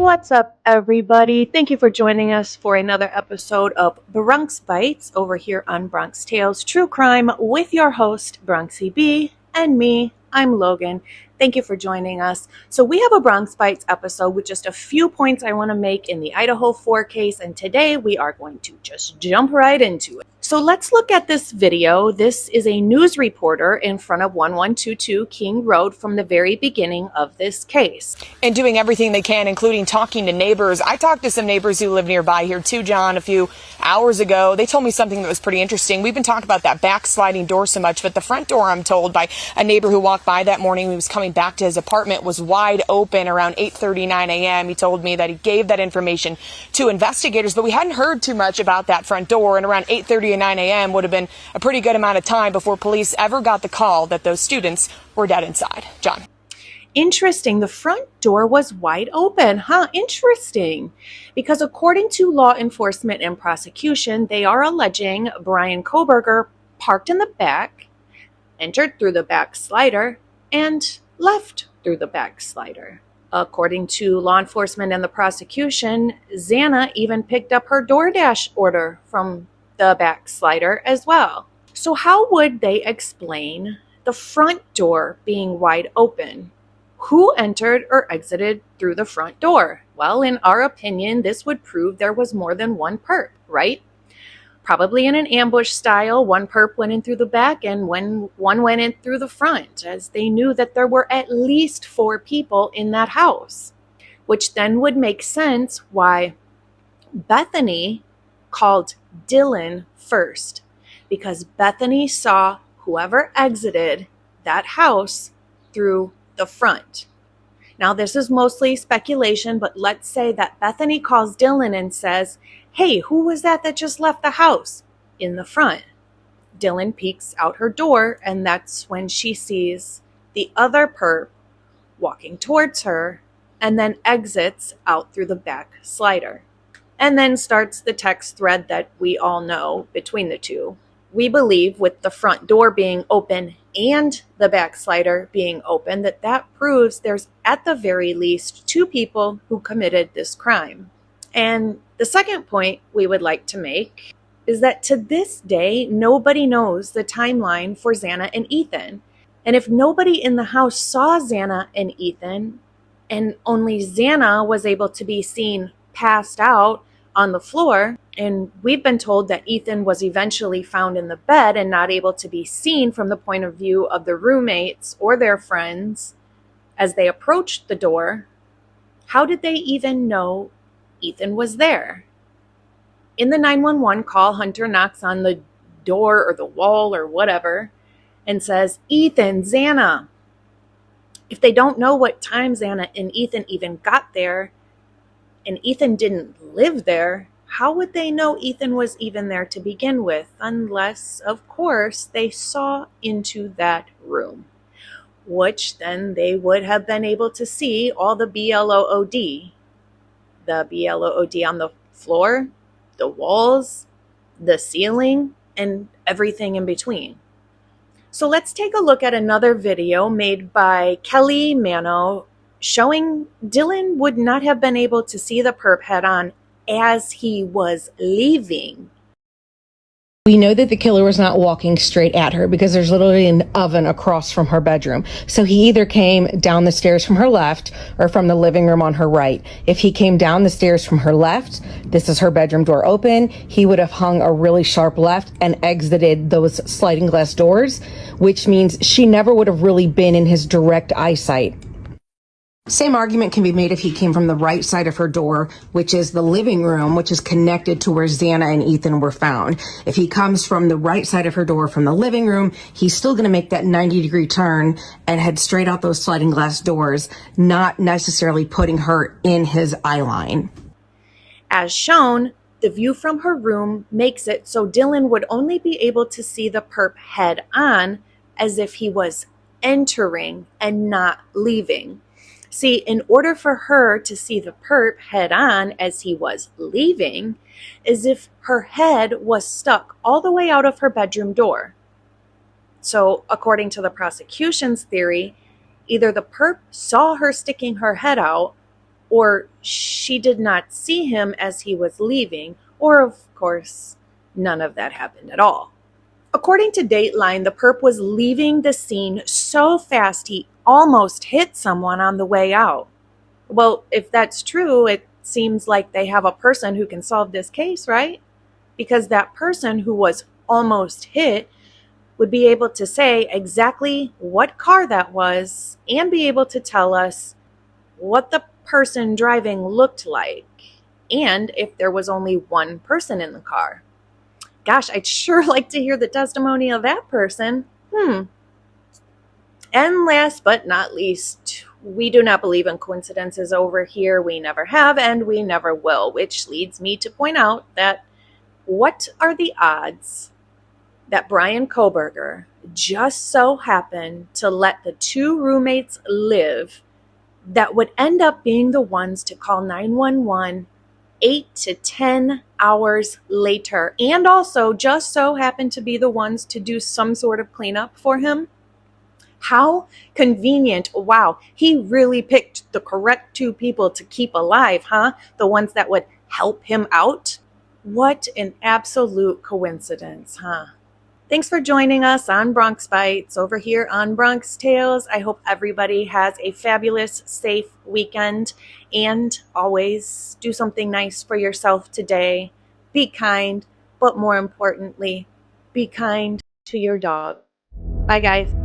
What's up, everybody? Thank you for joining us for another episode of Bronx Bites over here on Bronx Tales True Crime with your host, Bronxy B, and me, I'm Logan. Thank you for joining us. So we have a Bronx Bites episode with just a few points I want to make in the IDAHO4 case, and today we are going to just jump right into it. So let's look at this video. This is a news reporter in front of 1122 King Road from the very beginning of this case. And doing everything they can, including talking to neighbors. I talked to some neighbors who live nearby here too, John, a few hours ago. They told me something that was pretty interesting. We've been talking about that back sliding door so much, but the front door, I'm told by a neighbor who walked by that morning, he was coming back to his apartment, was wide open around 8:39 a.m. He told me that he gave that information to investigators, but we hadn't heard too much about that front door, and around 8:39 a.m. would have been a pretty good amount of time before police ever got the call that those students were dead inside. John. Interesting. The front door was wide open. Interesting. Because according to law enforcement and prosecution, they are alleging Brian Koberger parked in the back, entered through the back slider, and left through the back slider. According to law enforcement and the prosecution, Xana even picked up her DoorDash order from the back slider as well. So how would they explain the front door being wide open? Who entered or exited through the front door? Well, in our opinion, this would prove there was more than one perp, right? Probably in an ambush style, one perp went in through the back and one went in through the front, as they knew that there were at least 4 people in that house, which then would make sense why Bethany called Dylan first, because Bethany saw whoever exited that house through the front. Now, this is mostly speculation, but let's say that Bethany calls Dylan and says, "Hey, who was that just left the house?" in the front. Dylan peeks out her door, and that's when she sees the other perp walking towards her and then exits out through the back slider. And then starts the text thread that we all know between the two. We believe with the front door being open and the back slider being open, that proves there's at the very least 2 people who committed this crime. And the second point we would like to make is that to this day, nobody knows the timeline for Xana and Ethan. And if nobody in the house saw Xana and Ethan, and only Xana was able to be seen passed out on the floor, and we've been told that Ethan was eventually found in the bed and not able to be seen from the point of view of the roommates or their friends as they approached the door, how did they even know Ethan was there? In the 911 call, Hunter knocks on the door or the wall or whatever and says, "Ethan, Xana." If they don't know what time Xana and Ethan even got there, and Ethan didn't live there, how would they know Ethan was even there to begin with? Unless, of course, they saw into that room, which then they would have been able to see all the BLOOD. The BLOOD on the floor, the walls, the ceiling, and everything in between. So let's take a look at another video made by Kelly Mano showing Dylan would not have been able to see the perp head on as he was leaving. We know that the killer was not walking straight at her because there's literally an oven across from her bedroom. So he either came down the stairs from her left or from the living room on her right. If he came down the stairs from her left, this is her bedroom door open, he would have hung a really sharp left and exited those sliding glass doors, which means she never would have really been in his direct eyesight. Same argument can be made if he came from the right side of her door, which is the living room, which is connected to where Xana and Ethan were found. If he comes from the right side of her door from the living room, he's still going to make that 90-degree turn and head straight out those sliding glass doors, not necessarily putting her in his eye line. As shown, the view from her room makes it so Dylan would only be able to see the perp head on as if he was entering and not leaving. See, in order for her to see the perp head on as he was leaving, as if her head was stuck all the way out of her bedroom door. So, according to the prosecution's theory, either the perp saw her sticking her head out, or she did not see him as he was leaving, or of course, none of that happened at all. According to Dateline, the perp was leaving the scene so fast he almost hit someone on the way out. Well, if that's true, it seems like they have a person who can solve this case, right? Because that person who was almost hit would be able to say exactly what car that was and be able to tell us what the person driving looked like and if there was only one person in the car. Gosh, I'd sure like to hear the testimony of that person. And last but not least, we do not believe in coincidences over here. We never have and we never will, which leads me to point out that what are the odds that Bryan Kohberger just so happened to let the two roommates live that would end up being the ones to call 911 8 to 10 hours later, and also just so happened to be the ones to do some sort of cleanup for him? How convenient. Wow, he really picked the correct two people to keep alive, huh? The ones that would help him out? What an absolute coincidence, huh? Thanks for joining us on Bronx Bites over here on Bronx Tales. I hope everybody has a fabulous, safe weekend, and always do something nice for yourself today. Be kind, but more importantly, be kind to your dog. Bye, guys.